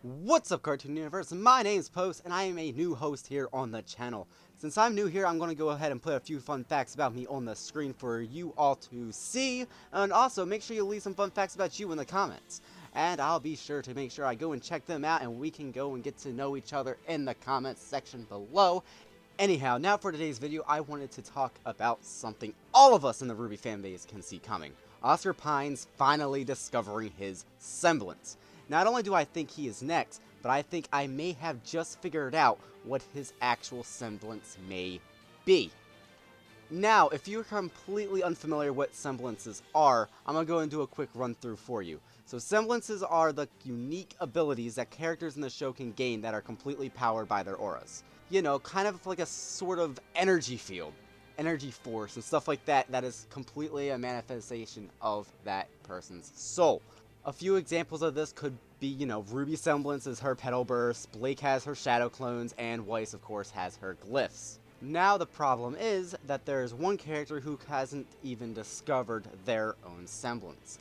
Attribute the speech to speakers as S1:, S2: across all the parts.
S1: What's up, Cartoon Universe? My name's Post, and I am a new host here on the channel. Since I'm new here, I'm going to go ahead and put a few fun facts about me on the screen for you all to see, and also make sure you leave some fun facts about you in the comments. And I'll be sure to make sure I go and check them out, and we can go and get to know each other in the comments section below. Anyhow, now for today's video, I wanted to talk about something all of us in the RWBY fanbase can see coming. Oscar Pines finally discovering his semblance. Not only do I think he is next, but I think I may have just figured out what his actual semblance may be. Now, if you're completely unfamiliar what semblances are, I'm going to go and do a quick run through for you. So semblances are the unique abilities that characters in the show can gain that are completely powered by their auras. You know, kind of like a sort of energy field, energy force, and stuff like that that is completely a manifestation of that person's soul. A few examples of this could be, you know, RWBY Semblance is her petal burst, Blake has her shadow clones, and Weiss, of course, has her glyphs. Now the problem is that there is one character who hasn't even discovered their own semblance.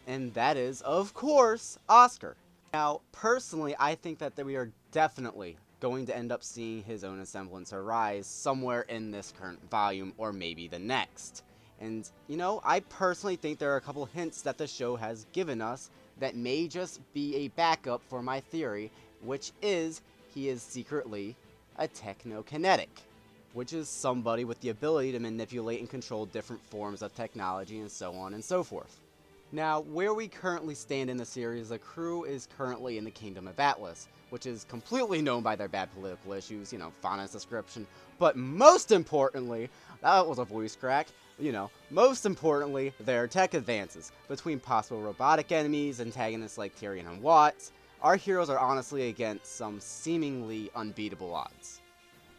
S1: And that is, of course, Oscar. Now, personally, I think that we are definitely going to end up seeing his own semblance arise somewhere in this current volume, or maybe the next. And, you know, I personally think there are a couple hints that the show has given us that may just be a backup for my theory, which is he is secretly a technokinetic, which is somebody with the ability to manipulate and control different forms of technology and so on and so forth. Now, where we currently stand in the series, the crew is currently in the Kingdom of Atlas, which is completely known by their bad political issues, you know, Fauna's description, but most importantly, that was a voice crack, you know, most importantly, their tech advances. Between possible robotic enemies, antagonists like Tyrion and Watts, our heroes are honestly against some seemingly unbeatable odds.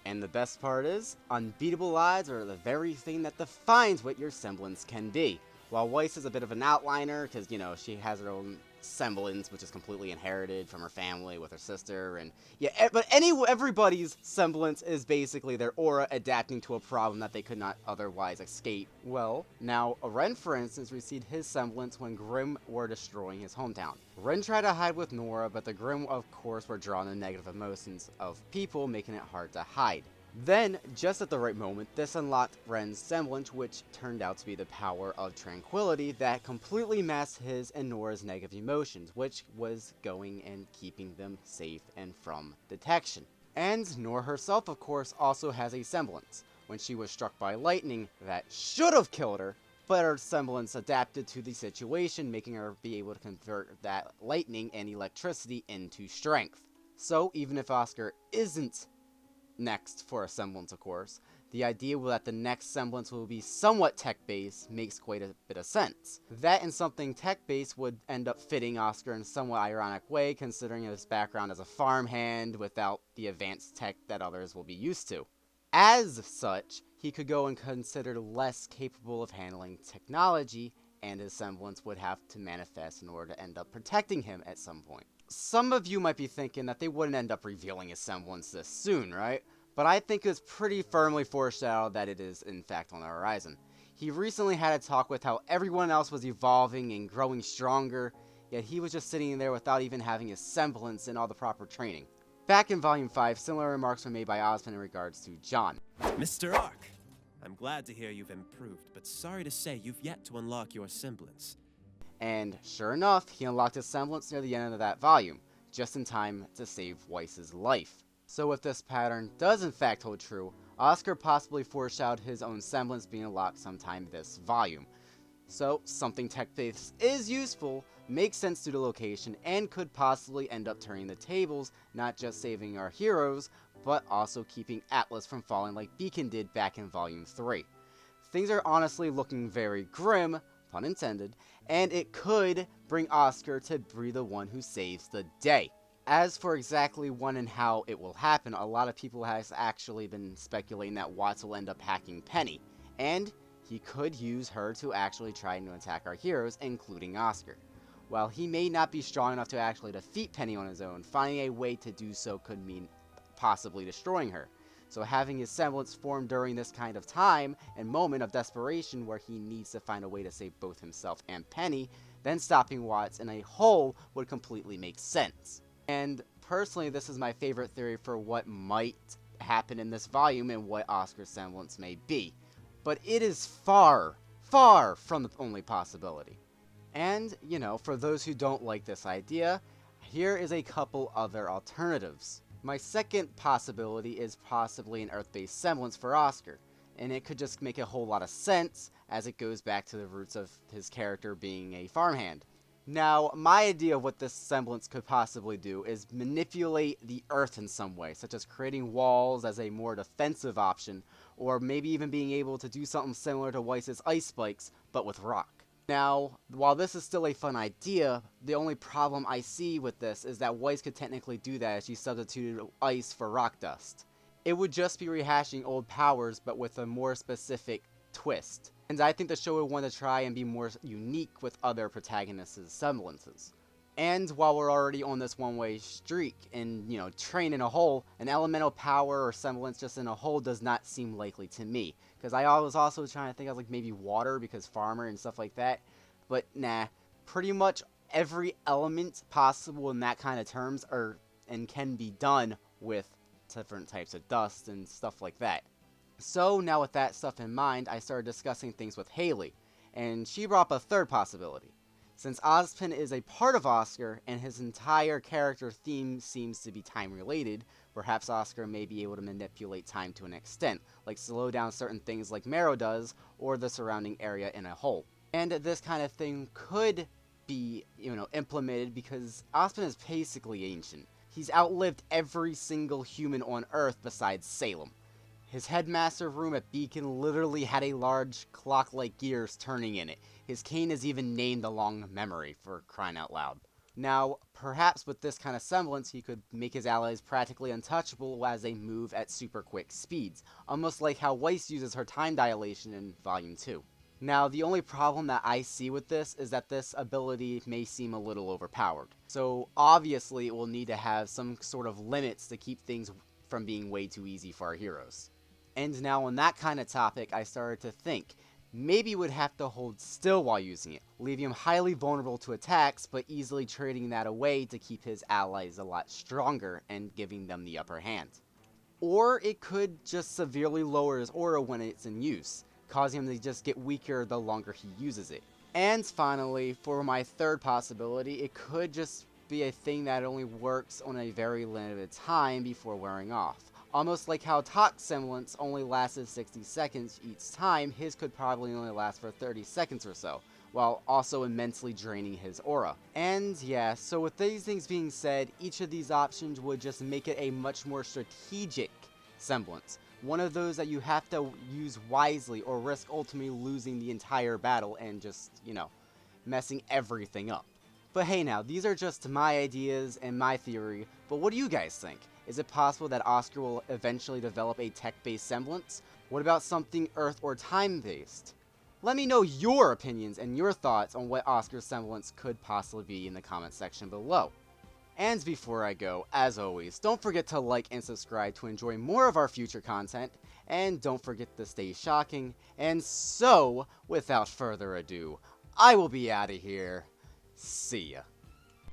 S1: And the best part is, unbeatable odds are the very thing that defines what your semblance can be. While Weiss is a bit of an outliner, because, you know, she has her own semblance, which is completely inherited from her family with her sister, and yeah, but everybody's semblance is basically their aura adapting to a problem that they could not otherwise escape. Well, now, Ren, for instance, received his semblance when Grimm were destroying his hometown. Ren tried to hide with Nora, but the Grimm, of course, were drawn to negative emotions of people, making it hard to hide. Then, just at the right moment, this unlocked Ren's semblance, which turned out to be the power of tranquility that completely masked his and Nora's negative emotions, which was going and keeping them safe and from detection. And Nora herself, of course, also has a semblance. When she was struck by lightning, that should have killed her, but her semblance adapted to the situation, making her be able to convert that lightning and electricity into strength. So, even if Oscar isn't next for a semblance, of course, the idea that the next semblance will be somewhat tech-based makes quite a bit of sense. That and something tech-based would end up fitting Oscar in a somewhat ironic way, considering his background as a farmhand without the advanced tech that others will be used to. As such, he could go and consider less capable of handling technology, and his semblance would have to manifest in order to end up protecting him at some point. Some of you might be thinking that they wouldn't end up revealing his semblance this soon, right? But I think it's pretty firmly foreshadowed that it is, in fact, on the horizon. He recently had a talk with how everyone else was evolving and growing stronger, yet he was just sitting there without even having his semblance and all the proper training. Back in Volume 5, similar remarks were made by Osmond in regards to John.
S2: Mr. Ark, I'm glad to hear you've improved, but sorry to say you've yet to unlock your semblance.
S1: And sure enough, he unlocked his semblance near the end of that volume, just in time to save Weiss's life. So if this pattern does in fact hold true, Oscar possibly foreshadowed his own semblance being unlocked sometime this volume. So something tech-based is useful, makes sense due to location, and could possibly end up turning the tables, not just saving our heroes, but also keeping Atlas from falling like Beacon did back in Volume 3. Things are honestly looking very grim, pun intended, and it could bring Oscar to be the one who saves the day. As for exactly when and how it will happen, a lot of people has actually been speculating that Watts will end up hacking Penny, and he could use her to actually try to attack our heroes, including Oscar. While he may not be strong enough to actually defeat Penny on his own, finding a way to do so could mean possibly destroying her. So having his semblance form during this kind of time and moment of desperation where he needs to find a way to save both himself and Penny, then stopping Watts in a hole would completely make sense. And personally, this is my favorite theory for what might happen in this volume and what Oscar's semblance may be. But it is far, far from the only possibility. And, you know, for those who don't like this idea, here is a couple other alternatives. My second possibility is possibly an Earth-based semblance for Oscar, and it could just make a whole lot of sense as it goes back to the roots of his character being a farmhand. Now, my idea of what this semblance could possibly do is manipulate the Earth in some way, such as creating walls as a more defensive option, or maybe even being able to do something similar to Weiss's ice spikes, but with rock. Now, while this is still a fun idea, the only problem I see with this is that Weiss could technically do that as she substituted ice for rock dust. It would just be rehashing old powers, but with a more specific twist. And I think the show would want to try and be more unique with other protagonists' semblances. And while we're already on this one-way streak and, you know, train in a whole, an elemental power or semblance just in a whole does not seem likely to me. Because I was also trying to think of like maybe water because farmer and stuff like that. But nah, pretty much every element possible in that kind of terms are and can be done with different types of dust and stuff like that. So now with that stuff in mind, I started discussing things with Hailey, and she brought up a third possibility. Since Ozpin is a part of Oscar, and his entire character theme seems to be time-related, perhaps Oscar may be able to manipulate time to an extent, like slow down certain things like Marrow does, or the surrounding area in a whole. And this kind of thing could be, you know, implemented because Ozpin is basically ancient. He's outlived every single human on Earth besides Salem. His headmaster room at Beacon literally had a large clock-like gears turning in it. His cane is even named the Long Memory, for crying out loud. Now, perhaps with this kind of semblance, he could make his allies practically untouchable as they move at super quick speeds, almost like how Weiss uses her time dilation in Volume 2. Now, the only problem that I see with this is that this ability may seem a little overpowered. So, obviously, it will need to have some sort of limits to keep things from being way too easy for our heroes. And now on that kind of topic, I started to think, maybe would have to hold still while using it, leaving him highly vulnerable to attacks, but easily trading that away to keep his allies a lot stronger and giving them the upper hand. Or it could just severely lower his aura when it's in use, causing him to just get weaker the longer he uses it. And finally, for my third possibility, it could just be a thing that only works on a very limited time before wearing off. Almost like how Tok's semblance only lasted 60 seconds each time, his could probably only last for 30 seconds or so, while also immensely draining his aura. And yeah, so with these things being said, each of these options would just make it a much more strategic semblance. One of those that you have to use wisely or risk ultimately losing the entire battle and just, you know, messing everything up. But hey now, these are just my ideas and my theory, but what do you guys think? Is it possible that Oscar will eventually develop a tech-based semblance? What about something Earth or time-based? Let me know your opinions and your thoughts on what Oscar's semblance could possibly be in the comment section below. And before I go, as always, don't forget to like and subscribe to enjoy more of our future content, and don't forget to stay shocking. And so, without further ado, I will be out of here. See ya.